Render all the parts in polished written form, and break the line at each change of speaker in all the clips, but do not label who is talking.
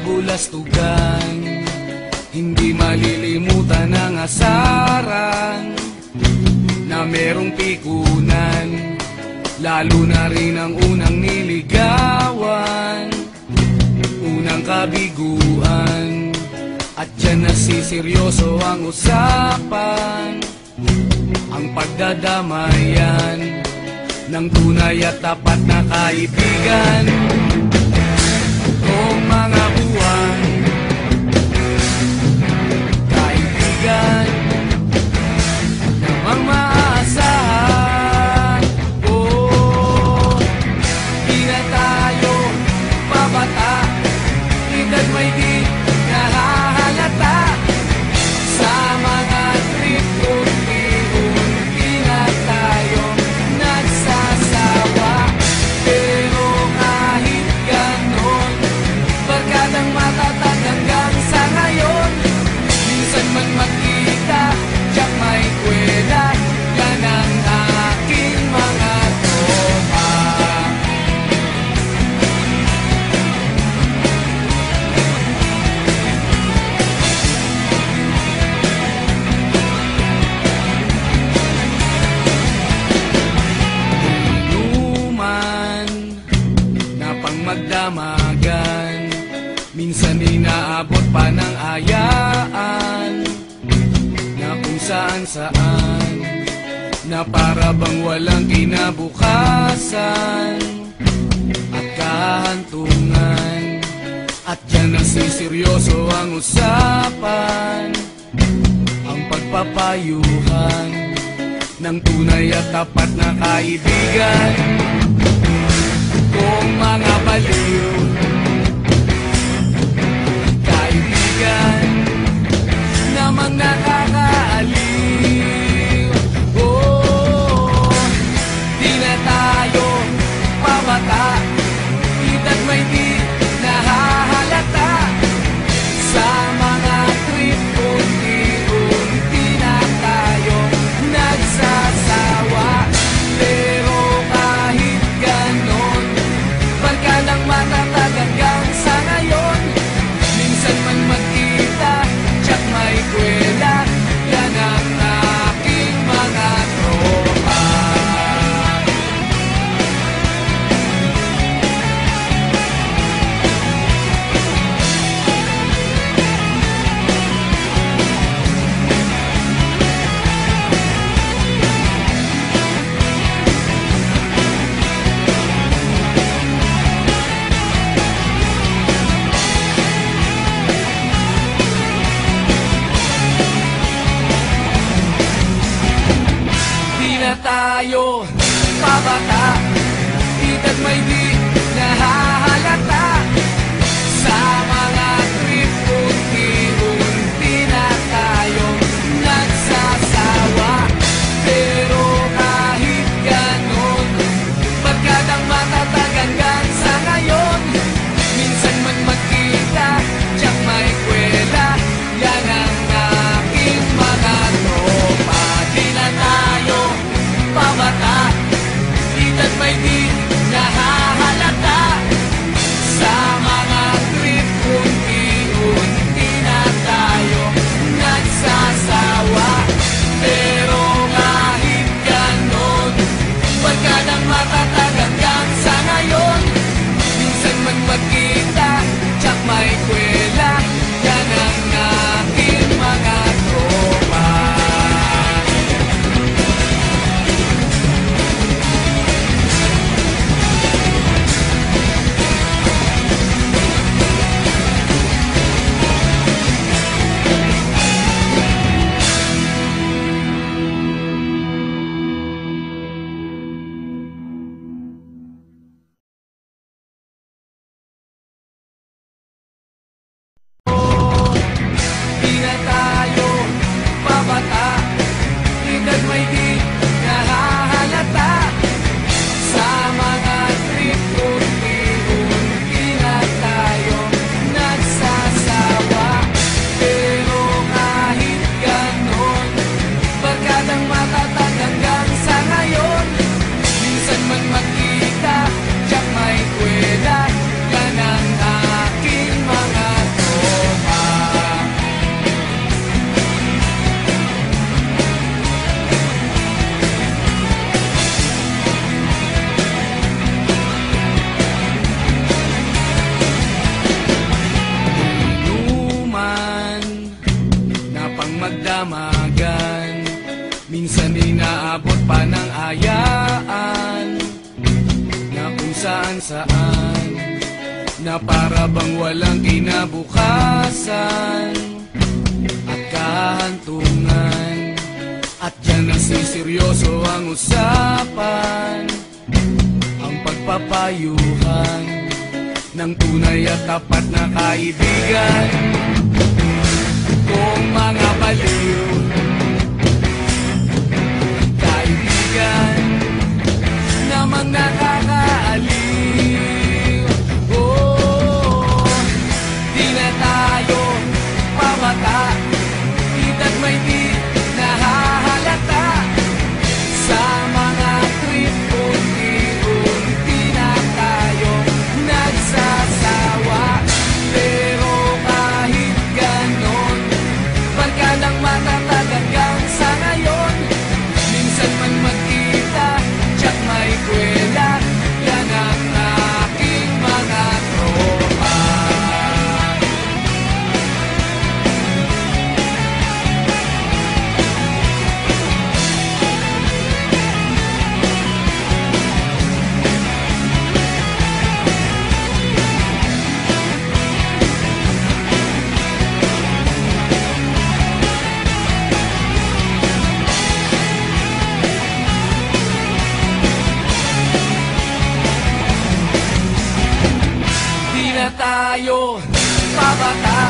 kabulastugan. Hindi malilimutan ang asaran na merong pikunan, lalo na rin ang unang niligawan, unang kabiguan. At dyan nasiseryoso ang usapan, ang pagdadamayan ng tunay at tapat na kaibigan. Kung mga buwan, kaibigan namang maaasahan. Oh, di na tayo babata, edad may di nahahalata. Sa mga trip unti-unti na tayo nagsasawa. Pero kahit ganon, barkadang matatag hanggang sa ngayon. Minsan man magkita, tiyak may kwela, yan ang aking mga tropa. Inuman na pang magdamagan, minsan inaabot pa ng ayaan, na kung saan-saan, na para bang walang kinabukasan at kahantungan. At dyan nasiseryoso ang usapan, ang pagpapayuhan ng tunay at tapat na kaibigan. Kung mga baliw, kaibigan namang nakakaaliw. Oh, di na tayo pabata, edad may di nahahalata. Sa mga trip unti-unti na tayo nagsasawa. Pero kahit ganon, barkadang matatag hanggang sa ngayon. Minsan man magkita, tiyak may kwela, yan ang aking mga tropa. Di na tayo pabata, edad may di nahahalata. Sa mga trip unti-unti na tayo nagsasawa. Pero kahit ganon, barkadang matatag hanggang sa ngayon. Minsan man magkita, tiyak may kwela, yan ang aking mga tropa. Di na tayo pabata, edad may di nahahalata. inaabot pa ng ayaan na kung saan saan, na para bang walang kinabukasan at kahantungan. At dyan nagsiseryoso ang usapan, ang pagpapayuhan ng tunay at tapat na kaibigan. Kung mga baliw, kaibigan namang nakakaaliw. Oh, di na tayo pabata, edad may di nahahalata. Sa mga trip unti-unti na tayo nagsasawa. Pero kahit ganon, barkadang matatag hanggang sa ngayon. Minsan man magkita, tiyak may kwela, yan ang aking mga tropa. Di na tayo pabata,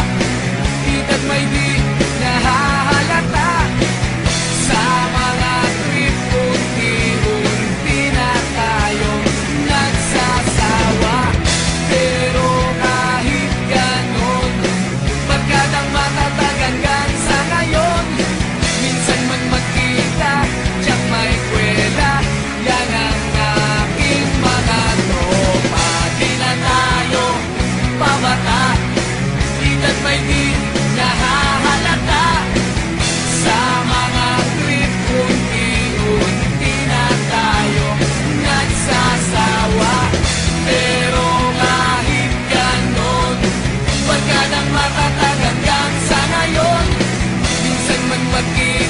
edad may di nahahalata. Sa mga trip unti-unti na tayo nagsasawa. Pero kahit ganon, barkadang matatag hanggang sa ngayon. Minsan man magkita, tiyak may kwela, yan ang aking mga tropa. Di na tayo pabata, edad may di nahahalata. Sa mga trip unti-unti na tayo nagsasawa. Pero kahit ganon, barkadang matatag hanggang sa ngayon. Minsan man magkita,